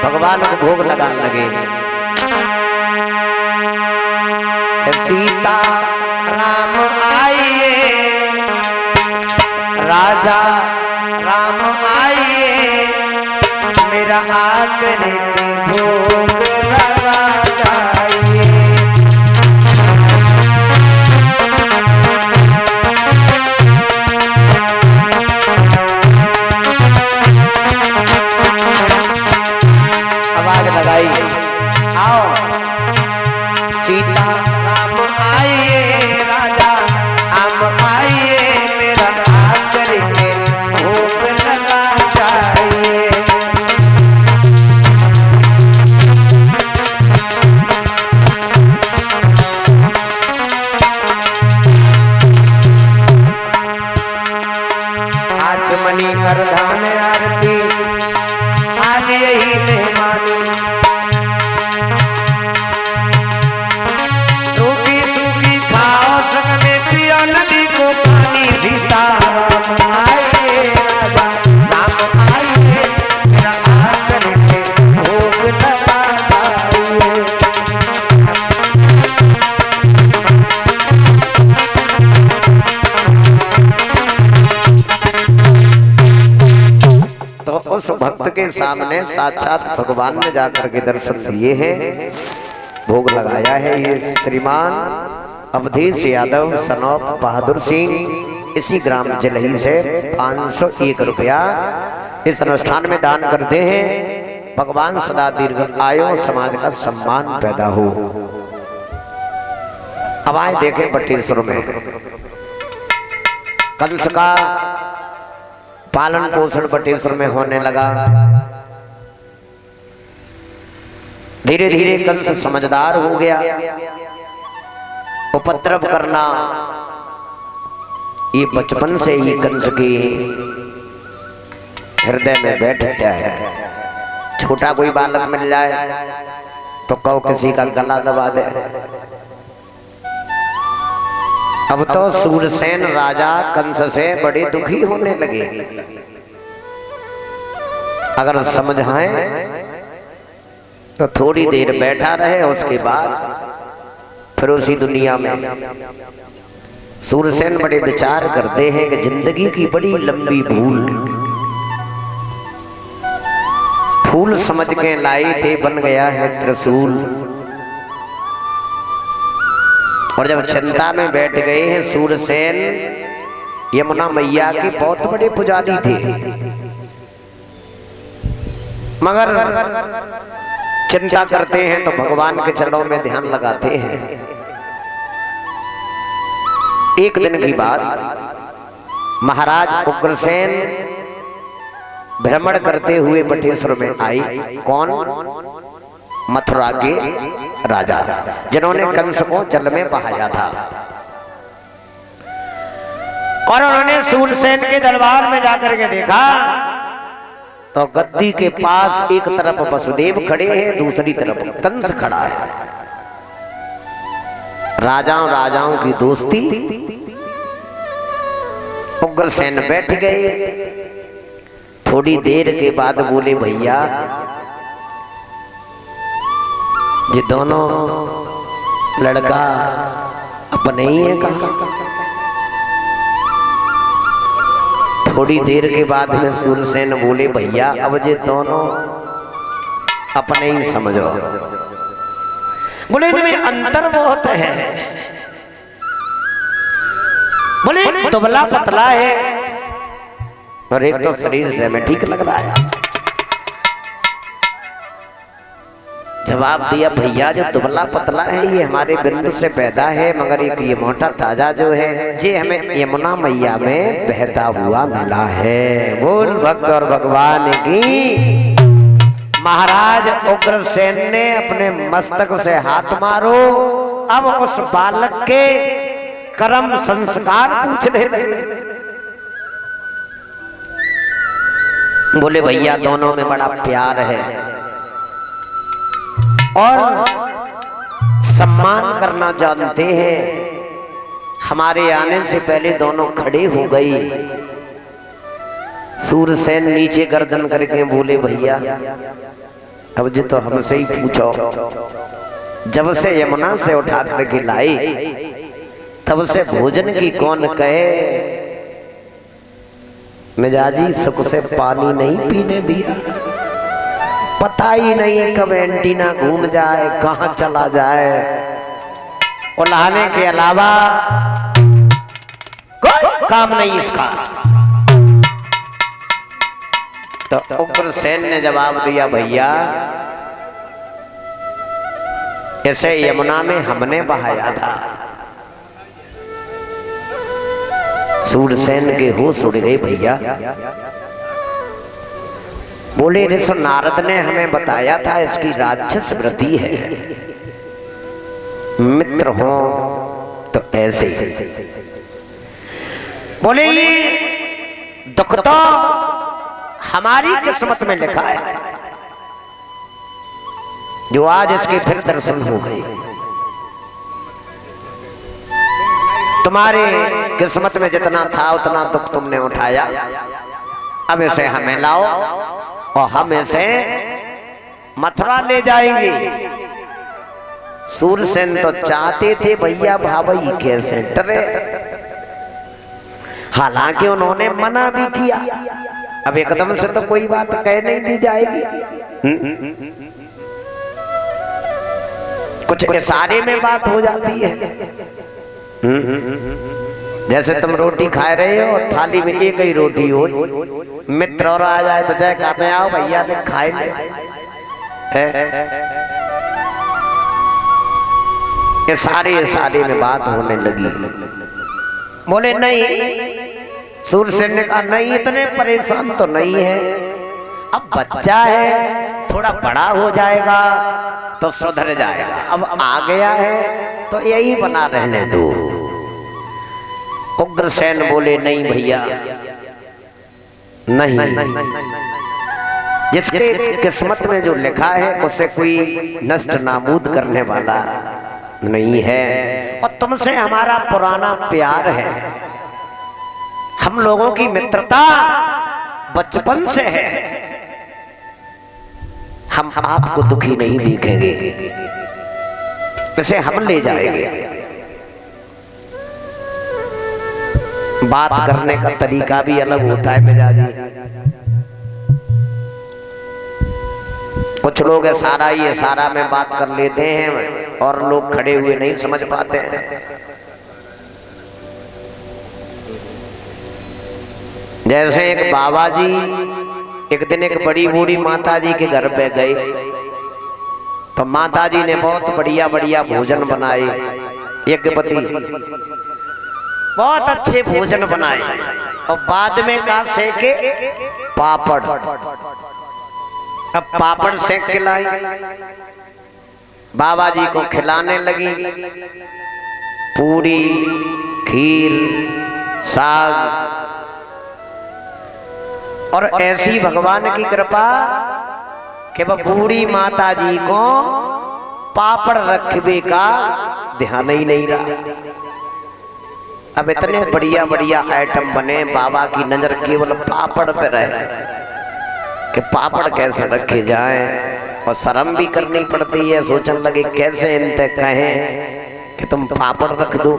भगवान को भोग लगाने लगे। सीता राम आइए, राजा राम आइए, मेरा आकर भोग लगा जाइए। आवाज लगाई, आओ सीता राम आइए, राजा राम आइए, मेरा आकर के भोग लगा जाइए। आचमनी करधान आरती आज यही मेहमानी, सूखी सूखी खाओ संग में पियो नदी को पानी। सीता राम आइए, राजा राम आइए, मेरा आकर के भोग लगा जाइए। तो उस भक्त के सामने साक्षात भगवान ने जाकर के दर्शन दिए हैं, भोग लगाया है। ये श्रीमान अवधेश यादव सनौप बहादुर सिंह इसी ग्राम जलही से 501 रुपया इस अनुष्ठान में दान करते हैं। भगवान सदा दीर्घ आयु, समाज का सम्मान पैदा हो। अब आए देखें बटेश्वर में कंस का पालन पोषण बटेश्वर में होने लगा। धीरे धीरे कंस समझदार हो गया। उपद्रव करना ये बचपन से ही कंस के हृदय में बैठ गया है। छोटा कोई बालक मिल जाए तो कहो किसी का गला दबा दे। अब तो सूरसेन राजा कंस से बड़े दुखी होने लगे। अगर समझाएं तो थोड़ी देर बैठा रहे, उसके बाद फिर उसी दुनिया में। सूरसेन बड़े विचार करते हैं कि जिंदगी की बड़ी लंबी फूल समझ के लाई थे, बन गया है त्रिशूल। और जब चिंता में बैठ गए हैं सूरसेन, यमुना मैया के बहुत बड़े पुजारी थे, मगर चिंता करते हैं तो भगवान के चरणों में ध्यान लगाते हैं। एक दिन की बात, महाराज उग्रसेन भ्रमण करते हुए बटेश्वर में आई। कौन? मथुरा के राजा, जिन्होंने कंस को जल में बहाया था। और उन्होंने सूरसेन के दरबार में जाकर के देखा तो गद्दी के पास एक तरफ वसुदेव खड़े हैं, दूसरी तरफ कंस खड़ा है। राजाओं की दोस्ती। उग्रसेन बैठ गए। थोड़ी देर के बाद बोले, भैया ये दोनों लड़का अपने ही है कहा? थोड़ी देर के बाद में सूरसेन बोले, भैया अब ये दोनों अपने ही समझो। बोले इनमें अंतर बहुत है। बोले एक दुबला पतला है और एक तो शरीर से हमें ठीक लग रहा है। जवाब दिया, भैया जो दुबला पतला है ये हमारे बिंदु से पैदा है, मगर एक ये मोटा ताजा जो है ये हमें यमुना मैया में बहता हुआ मिला है। बोल भक्त और भगवान की। महाराज उग्रसेन ने अपने मस्तक से हाथ मारो। अब उस बालक के कर्म संस्कार पूछने लगे। बोले भैया दोनों में बड़ा प्यार है और सम्मान करना जानते हैं। हमारे आने से पहले दोनों खड़े हो गई। सूरसेन नीचे गर्दन करके बोले, भैया अब जी तो हमसे ही पूछो, जब से यमुना से उठा करके लाई तब से भोजन की कौन कहे, मिजाजी सुख से पानी नहीं पीने दिया। पता ही नहीं कब एंटीना घूम जाए, कहां चला जाए, उलाहने के अलावा कोई काम नहीं इसका। तो उग्रसेन ने जवाब दिया, भैया इसे यमुना में हमने बहाया था। सूरसेन के होश उड़ गए भैया। बोले ऋषि नारद ने हमें बताया था इसकी राक्षस वृत्ति है, मित्र हो तो ऐसे। बोले ये दुख तो हमारी किस्मत में लिखा है, जो आज इसके फिर दर्शन हो गए। तुम्हारे किस्मत में जितना था उतना दुख तुमने उठाया, अब इसे हमें लाओ और हम इसे मथुरा ले जाएंगे। सूरसेन तो चाहते थे भैया भाई कैसे डरे, हालांकि उन्होंने मना भी किया। अब एकदम से तो कोई बात कह नहीं दी जाएगी, कुछ इशारे में बात हो जाती है। जैसे तुम रोटी खा रहे हो, थाली में एक ही रोटी हो, मित्र और आ जाए तो जय कहते हैं आओ भैया ने खाए ले। इशारे में बात होने लगी। बोले नहीं, सूरसेन ने कहा नहीं, इतने परेशान तो नहीं है, अब बच्चा है, थोड़ा बड़ा हो जाएगा तो सुधर जाएगा, अब आ गया है तो यही बना रहने दो। उग्रसेन बोले नहीं भैया नहीं, जिसके किस्मत में जो लिखा है उसे कोई नष्ट नाबूद करने वाला नहीं है, और तुमसे हमारा पुराना प्यार है, हम लोगों की मित्रता बचपन से है, हम आपको दुखी नहीं देखेंगे, इसे हम ले जाएंगे। बात करने का तरीका भी अलग होता है मिजाजी। कुछ लोग इशारा ही इशारा में बात कर लेते हैं और लोग खड़े हुए नहीं समझ पाते हैं। जैसे एक बाबा जी एक दिन एक बड़ी बूढ़ी माता जी के घर पे गए, तो माता जी ने बहुत बढ़िया बढ़िया भोजन बनाए, यज्ञपति बहुत अच्छे भोजन बनाए, और बाद में कहा सेके पापड़। अब पापड़ सेक के लाई, बाबा जी को खिलाने लगी, पूरी खीर साग, और ऐसी भगवान की कृपा कि वह बूढ़ी माता जी को पापड़ रखने का ध्यान ही नहीं रहा। अब इतने बढ़िया बढ़िया आइटम बने, बाबा की नजर केवल पापड़ पे रहे कि पापड़ कैसे रखे जाएं, और शर्म भी करनी पड़ती है। सोचने लगे कैसे इनसे कहें कि तुम पापड़ रख दो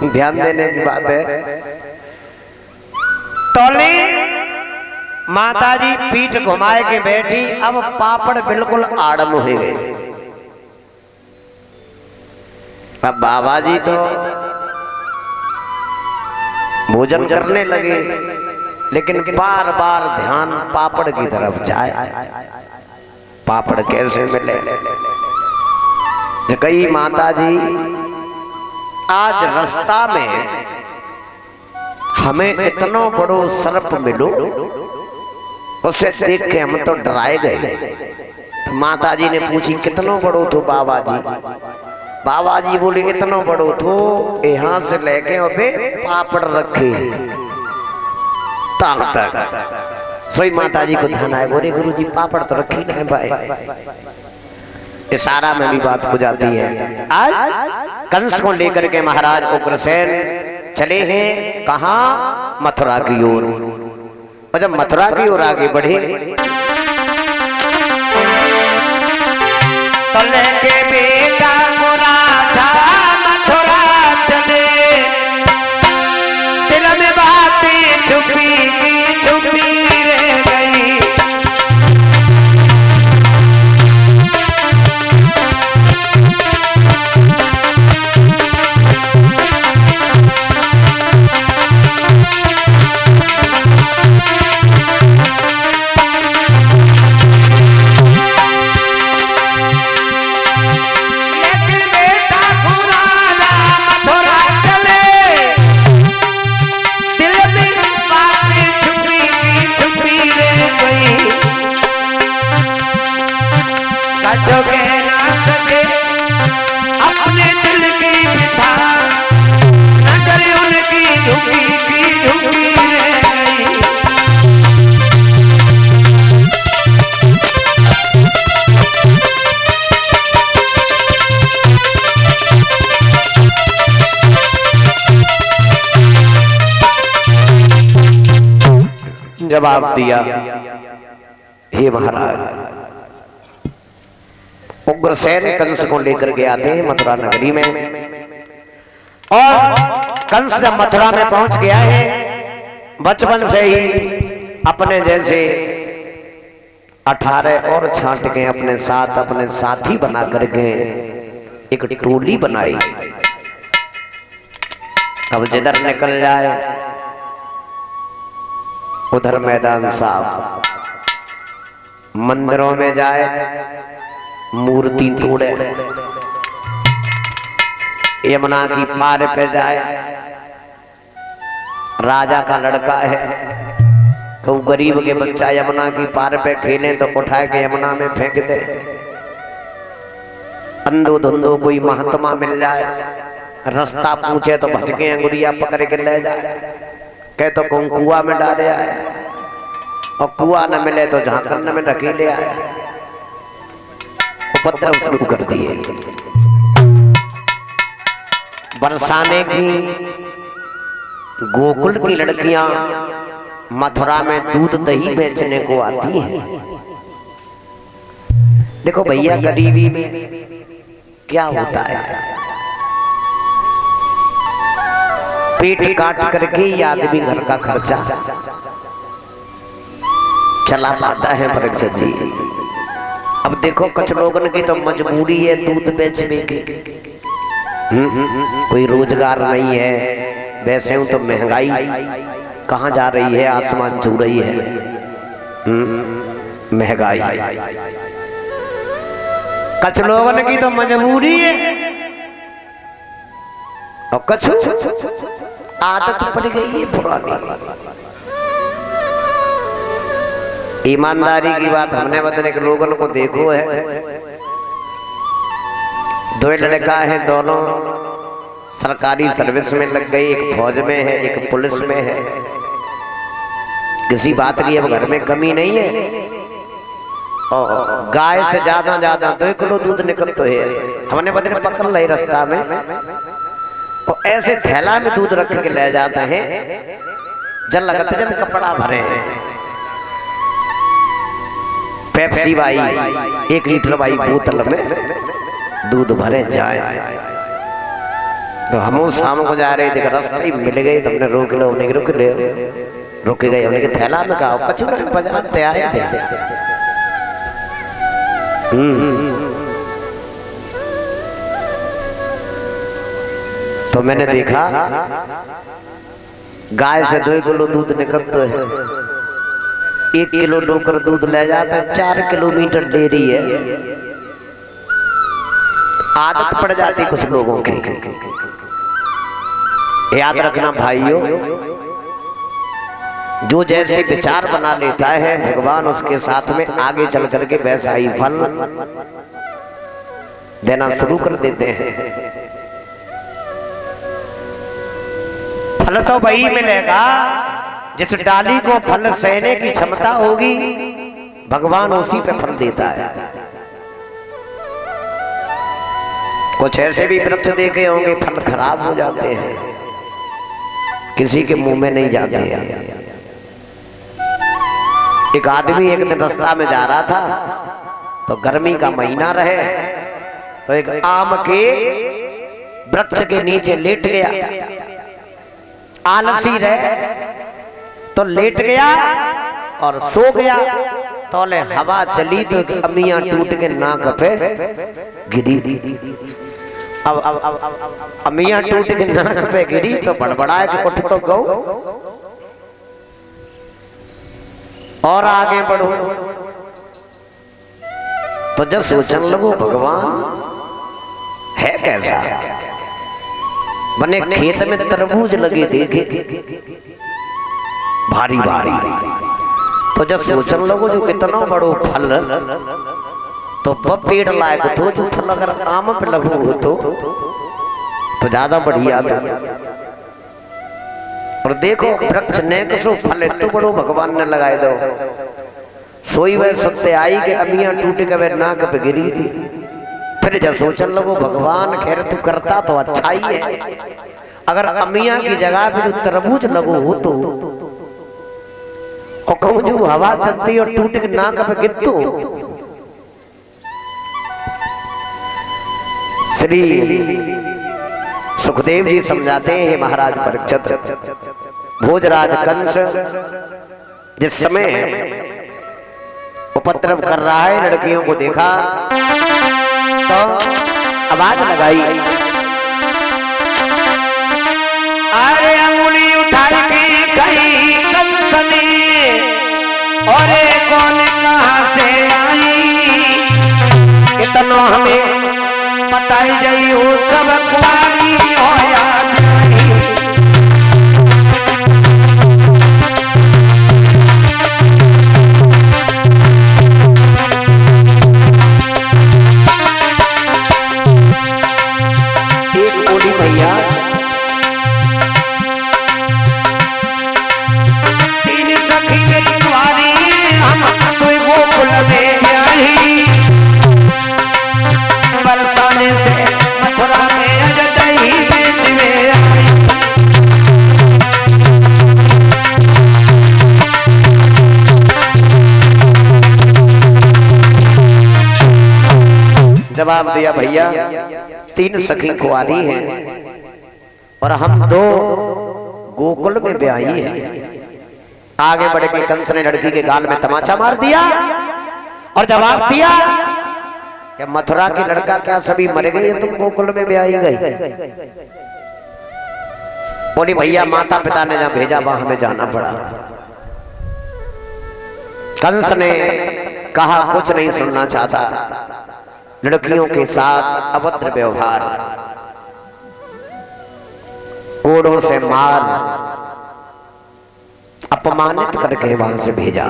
ध्यान देने की बात है। तोली माता जी पीठ घुमाए के बैठी, अब पापड़ बिल्कुल आड़म हो गए। अब बाबा जी तो भोजन करने लगे, लेकिन बार बार ध्यान पापड़ की तरफ जाए, पापड़ कैसे मिले। कई माता जी आज रास्ता में हमें इतना बड़ो सर्प मिलो, उसे देख के हम तो डराए गए। तो माता जी ने पूछी कितना बड़ो तो बाबा जी? बाबा जी बोले इतना बड़ो तो यहाँ से लेके अबे पापड़ रखे ताक तक। सोई माता जी को ध्यान आए, बोले गुरु जी पापड़ तो रखी ना है भाई। इशारा में भी बात हो जाती है। आज कंस को लेकर के महाराज उग्रसेन चले हैं कहाँ? मथुरा की ओर। और जब मथुरा की ओर आगे बढ़े तो लेके बेटा को राजा मथुरा चले, दिल में बातें छुपी की छुपी रह गई। जो कह ना सके अपने दिल की व्यथा, नजर उनकी झुकी की झुकी रह गई। जवाब दिया, हे महाराज, उग्रसेन कंस को लेकर गया थे मथुरा नगरी में, और कंस जब मथुरा में पहुंच गया है, बचपन से ही अपने जैसे 18 और छांट के अपने साथ अपने साथी बना करके एक टोली बनाई। अब जिधर निकल जाए उधर मैदान साफ, मंदिरों में जाए मूर्ति तोड़े, यमुना की पार पे जाए, राजा का लड़का है तो गरीब के बच्चा यमुना की पार पे खेले तो उठा के यमुना में फेंक दे। अंधो धुंधो कोई महात्मा मिल जाए, रास्ता पूछे तो भटके अंगुरिया पकड़ के ले जाए, कहे तो कौन कुआ में डाले आए, और कुआ न मिले तो झांकन में ढकेले आए, उपद्रव शुरू कर दिए। बरसाने की गोकुल की लड़कियां मथुरा में दूध दही बेचने को आती हैं। देखो भैया, गरीबी में क्या होता है, पेट काट करके ही आदमी घर का खर्चा चला पाता है परीक्षित जी। अब देखो कुछ लोगों की तो मजबूरी है दूध बेचने की, कोई रोजगार नहीं है, वैसे हूं तो महंगाई कहाँ जा रही है, आसमान छू रही है महंगाई। कुछ लोगों की तो मजबूरी है और कुछ आदत पड़ गई है पुरानी। ईमानदारी की बात हमने बदले के लोगों को देखो है, दो लड़का है, दोनों सरकारी सर्विस में लग गई, एक फौज में है एक पुलिस में है, किसी बात की अब घर में कमी नहीं है, और गाय से ज्यादा 2 किलो दूध निकलता है। हमने बदले पकड़ ली रास्ता में, और ऐसे थैला में दूध रख के ले जाते हैं, जल लगते जब कपड़ा भरे हैं, पेप्सी भाई 1 लीटर भाई बोतल में दूध भरे जाए। तो हम शाम को जा रहे थे, रास्ते ही मिल गए, तो हमने रोक लो, हमने रुक गए, हमने के थैला में कहा कचरा बजाते आए थे। तो मैंने देखा गाय से 2 किलो दूध निकलता है, 1 किलो डोकर दूध ले जाता है, 4 किलोमीटर डेयरी है। आदत पड़ जाती कुछ लोगों की। याद रखना भाइयों, जो जैसे विचार बना लेता है भगवान उसके साथ में आगे चल करके वैसा ही फल देना शुरू कर देते हैं। फल तो वही मिलेगा जिस डाली को फल सहने की क्षमता होगी, भगवान उसी पे फल देता है। कुछ ऐसे भी वृक्ष देखे होंगे फल खराब हो जाते हैं, किसी के मुंह में नहीं जाते हैं। एक आदमी एक दिन रास्ता में जा रहा था, तो गर्मी का महीना रहे, तो एक आम के वृक्ष के नीचे लेट गया, आलसी रहे तो लेट गया और सो गया। तौले हवा चली तो अमियां टूट के नाक पे गिरी। अब अमियां टूट के नाक पे गिरी तो बड़बड़ाए कि उठ तो गौ और आगे बढ़ो। तो जब सोचने लगो भगवान है कैसा, बने खेत में तरबूज लगे देखे भारी भारी। तो जब सोचने लगो जो इतना बड़ो फल तो वह पेड़ लायक तो जो फल अगर आम पे लगो हो तो ज्यादा बढ़िया था। और देखो वृक्ष ने कसो फल तो बड़ो भगवान ने लगाए दो। सोई वह सत्य आई के अमियां टूट के वे नाक पे गिरी थी। फिर जब सोचने लगो भगवान खैर तू करता तो अच्छा ही है, अगर अमियां की जगह पे जो तरबूज लगो हो तो और कहूं जो हवा चलती और टूट के नाक पे गिरतो। श्री सुखदेव जी समझाते हैं महाराज परीक्षित, भोजराज कंस जिस समय उपद्रव कर रहा है, लड़कियों को देखा तो आवाज लगाई, अरे अंगुली उठाई की कहीं कंस ने, और कौन कहां से आई, कितनों हमें बताई जाई हो सब कुआरी हो या एक ओली भैया तीन सखी मेरी कुआरी हम तो गोकुल में आई, बरसाने से मथुरा में अजदही बेच में आई। जवाब दिया भैया तीन सखी कुआरी हैं और हम दो गोकुल में ब्याही हैं। आगे बढ़ के कंस ने लड़की के गाल में तमाचा मार दिया और जवाब दिया कि मथुरा की लड़का क्या सभी मर गए, तुम गोकुल में ब्याही गई। बोली भैया माता पिता ने जहां भेजा वहां हमें जाना पड़ा। कंस ने कहा कुछ नहीं सुनना चाहता, लड़कियों के साथ अभद्र व्यवहार, कोड़ों से मार, अपमानित करके वहां से भेजा।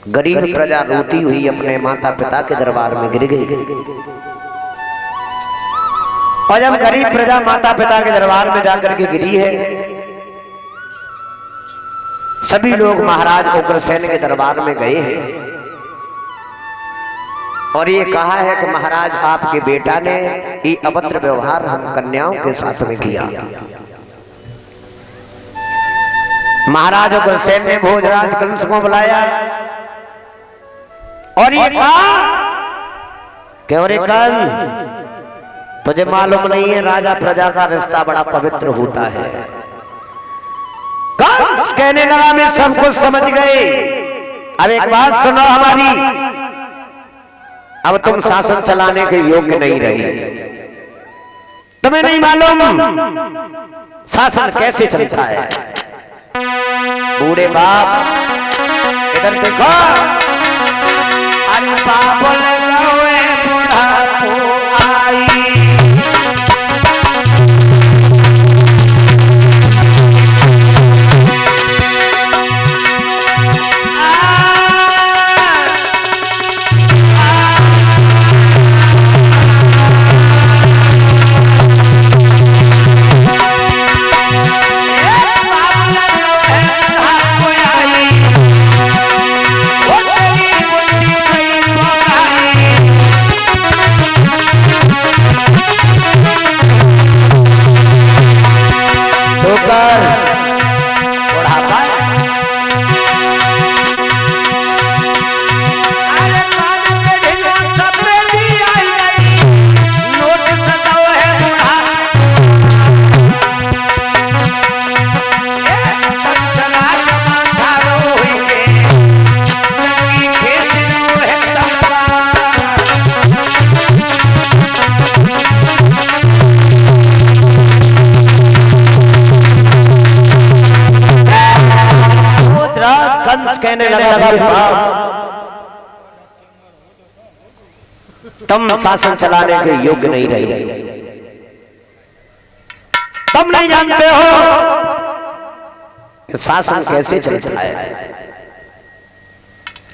गरीब प्रजा रोती हुई अपने माता पिता के दरबार में गिर गई। और जब गरीब प्रजा माता पिता के दरबार में जाकर के गिरी है, सभी लोग महाराज उग्रसेन के दरबार में गए हैं और ये कहा है कि महाराज आपके बेटा ने ये अभद्र व्यवहार हम कन्याओं के साथ में किया। महाराज उग्रसेन ने भोजराज कंस को बुलाया और ये कहा क्यों रे कंस, तुझे मालूम नहीं है राजा प्रजा का रिश्ता बड़ा पवित्र होता है। कंस कहने लगा मैं सब कुछ समझ गए, अब एक बात सुनो हमारी, अब तुम शासन चलाने के योग्य नहीं रही। तुम्हें नहीं मालूम शासन कैसे चलता है। बूढ़े बाप इधर देखो, अरे बाप लगावे बुढ़ापो आई, लगा तुम शासन चलाने के योग्य नहीं रहे, तुम नहीं जानते हो कि शासन कैसे चलता है।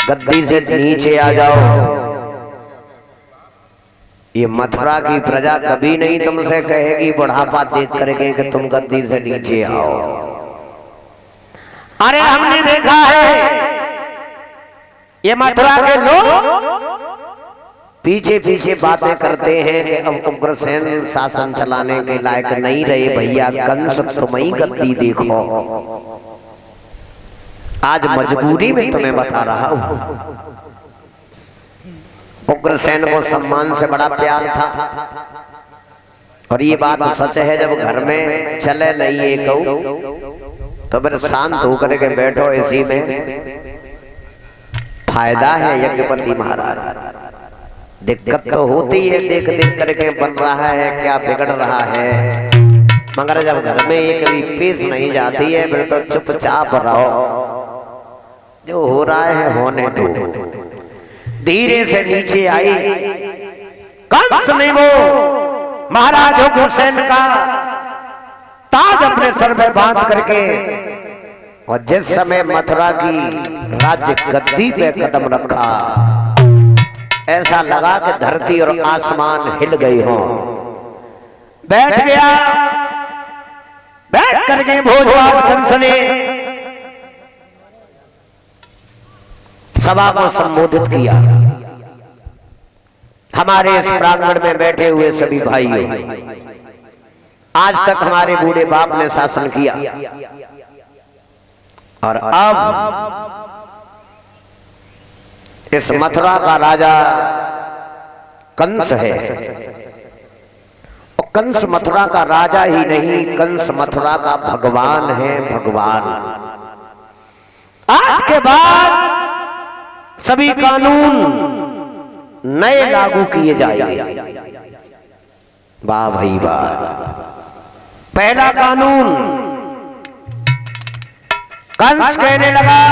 गद्दी से नीचे आ जाओ। ये मथुरा की प्रजा कभी नहीं तुमसे कहेगी बुढ़ापा देख करके कि तुम गद्दी से नीचे आओ। अरे हमने देखा है ये मथुरा के लोग पीछे पीछे बातें करते हैं कि अब उग्रसेन शासन चलाने के लायक नहीं रहे। भैया कंस तुम ही गद्दी देखो। आज मजबूरी में तुम्हें बता रहा हूं। उग्रसेन को सम्मान से बड़ा प्यार था और ये बात सच है। जब घर में चले नहीं ये कहूं तो फिर शांत होकर के बैठो। इसी में फायदा है। यज्ञपति महाराज दिक्कत तो होती है, देख देख करके बन रहा है क्या बिगड़ रहा है, मगर जब घर में एक भी पेश नहीं जाती है फिर तो चुपचाप रहो। जो हो रहा है होने दो। धीरे से नीचे आई। कंस ने वो महाराज उग्रसेन का ताज अपने सर में बांध करके और जिस समय मथुरा की राज्य गद्दी पे कदम रखा ऐसा लगा कि धरती और आसमान हिल गई हो। बैठ गया। बैठ करके भोजराज कंस ने सभा को संबोधित किया। हमारे इस प्रांगण में बैठे हुए सभी भाइयों, आज तक हमारे बूढ़े बाप ने शासन किया और अब इस मथुरा का राजा कंस है। और कंस मथुरा का राजा ही नहीं, कंस मथुरा का भगवान है। भगवान आज के बाद सभी कानून नए लागू किए जाएंगे। वाह भाई वाह। पहला कानून कंस कहने लगा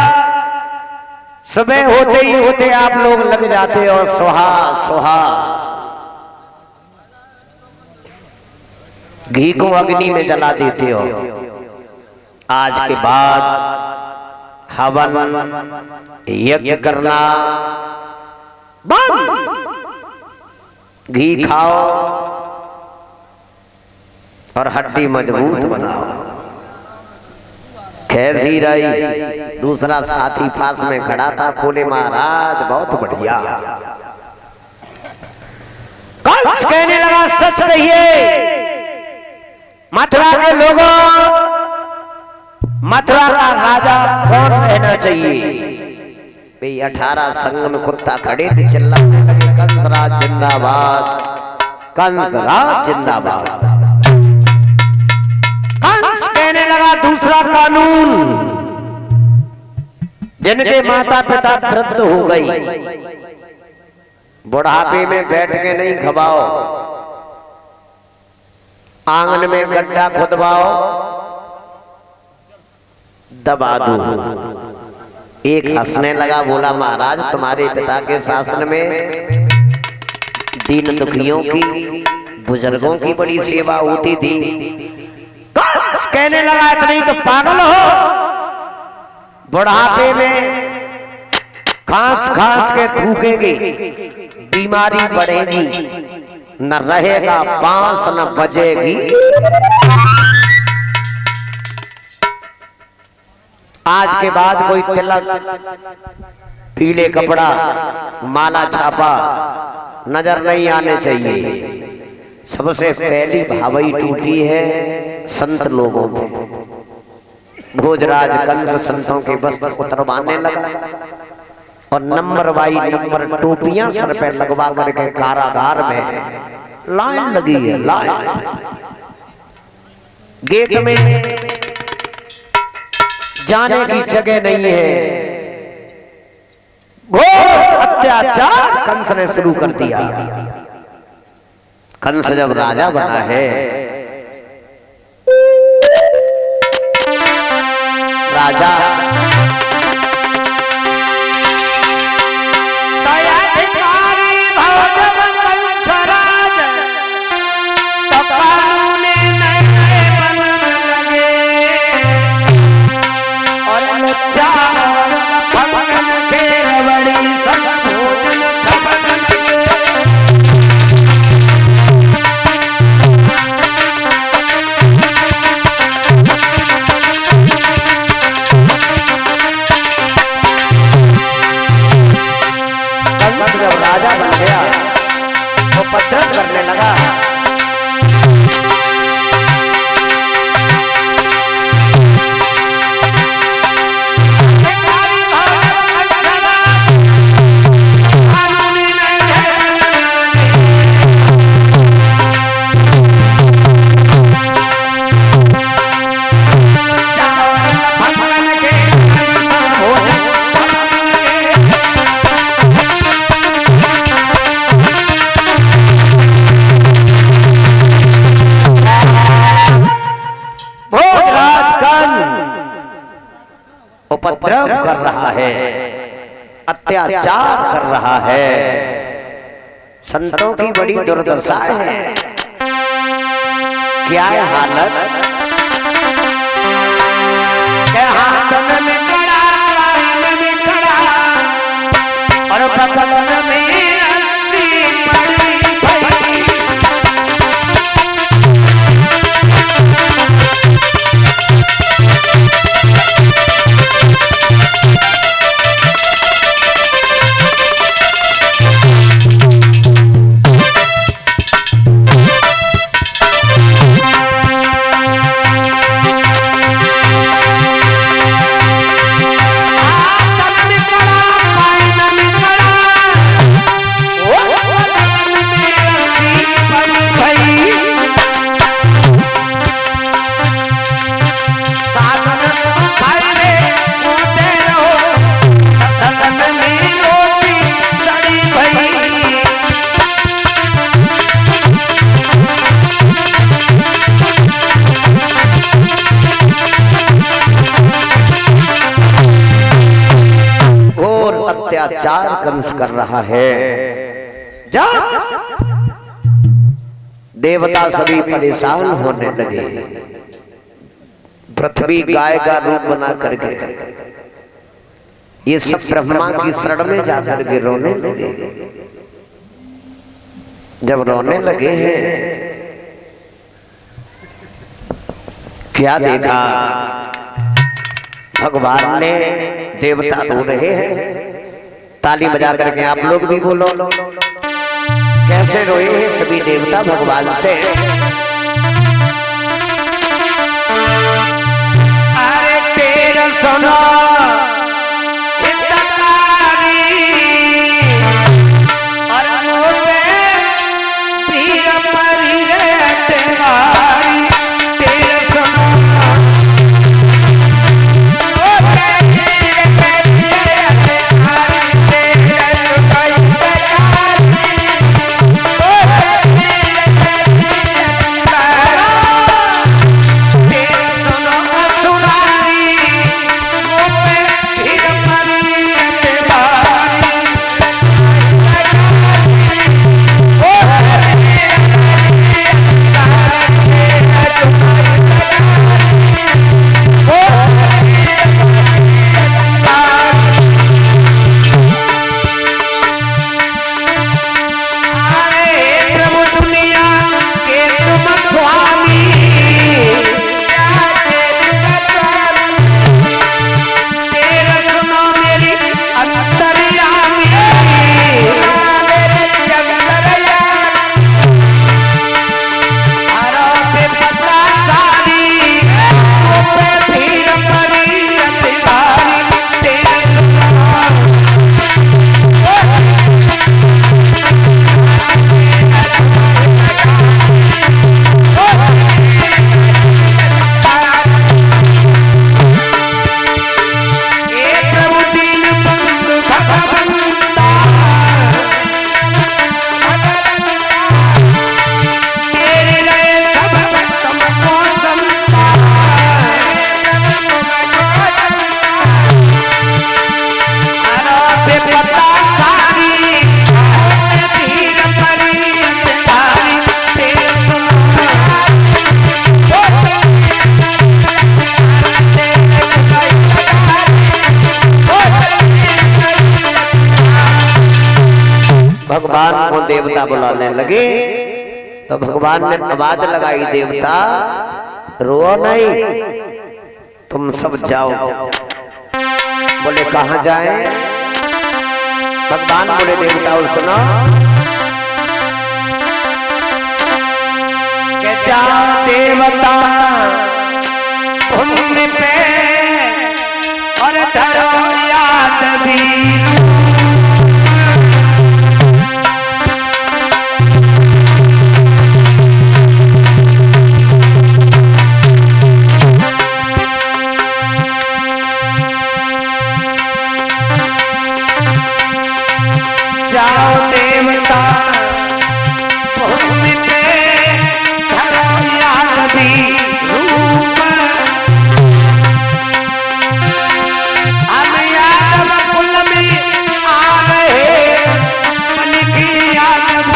सुबह होते ही होते आप लोग लग जाते हो सुहा सुहा। घी को अग्नि में जला देते हो। आज के बाद हवन यज्ञ करना बंद। घी खाओ और हड्डी मजबूत बनाओ। कैसी रही? दूसरा साथी पास में खड़ा था, बोले महाराज बहुत बढ़िया। कंस कहने लगा सच कहिए मथुरा के लोगों, मथुरा का राजा कौन रहना चाहिए? भाई 18 संग में कुत्ता खड़े थे, चिल्लाने लगे कंसराज जिंदाबाद, कंसराज जिंदाबाद। कंस कहने लगा दूसरा कानून, जिनके माता पिता वृद्ध हो गई, बुढ़ापे में बैठ के नहीं खबाओ, आंगन में गड्ढा खुदवाओ, दबा दो। एक हंसने लगा, बोला महाराज तुम्हारे पिता के शासन में दीन दुखियों की, बुजुर्गों की बड़ी सेवा होती थी। कंस कहने लगा इतनी तो पागल हो, बुढ़ापे में खांस खांस के थूकेगी, बीमारी बढ़ेगी, न रहेगा बांस न बजेगी। आज के बाद कोई तिलक, पीले कपड़ा, माला छापा नजर नहीं आने चाहिए। सबसे पहली भावई टूटी है संत लोगों पे। भोजराज कंस संतों के वस्त्र उतरवाने लगा और नंबर बाई नंबर टोपियां सर पे लगवा करके कारागार में लाइन लगी है। लाइन गेट में जाने की जगह नहीं है। घोर अत्याचार कंस ने शुरू कर दिया। कंस जब राजा बना है, राजा राजा बन गया, उपद्रव करने लगा। उपद्रव कर रहा है, अत्याचार कर रहा है, संतों की बड़ी दुर्दशा है। क्या है हालत? हाथ में कड़ा, में कड़ा और बगल में रस्सी पड़ी भई। अत्याचार कंस कर रहा है। जा देवता सभी परेशान होने लगे। पृथ्वी गाय का रूप बना करके ये सब ब्रह्मा की शरण में जाकर के रोने लगे। जब रोने लगे हैं, क्या देखा? भगवान ने देवता रो रहे हैं। ताली बजा करके आप लोग भी बोलो, कैसे रोए हैं सभी देवता भगवान से। अरे तेरा सुनो भगवान को देवता बुलाने लगे तो भगवान ने आवाज लगाई, देवता रो नहीं, तुम सब जाओ। बोले कहां जाएं? भगवान बोले देवताओं सुनो के जाओ देवता भूमि पे और धरो याद भी जाओ देवता भूमि पे धरो याद भी रूप हम यादव कुल में आ रहे मन की यादव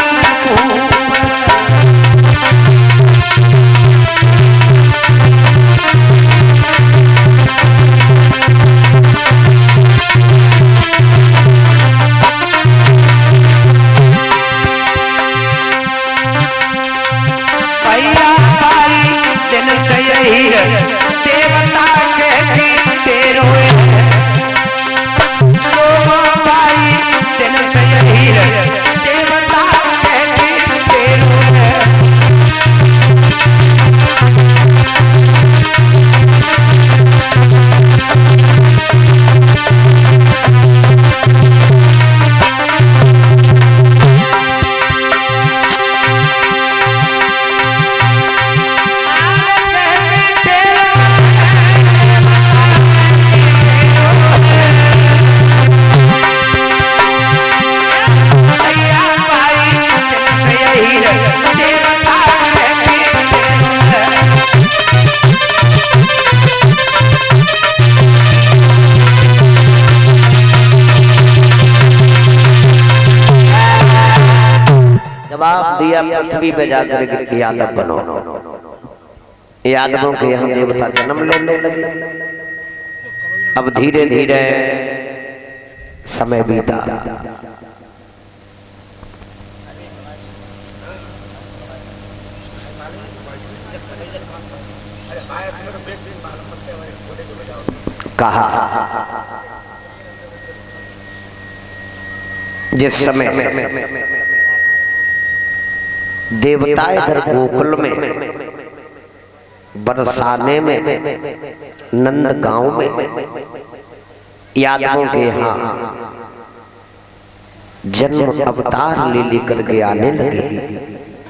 देवता कहती तेरो भाई दिन से यही देवता कहती तेरो जवाब दिया पृथ्वी पे जाकर यादव बनो। यादवों के यहाँ देवता जन्म लेने लगे। अब धीरे धीरे समय बीता। कहा जिस समय देवता इधर गोकुल में बरसाने में नंद गांव में यादवों के यहाँ जन्म अवतार ले लेकर के आने लगे।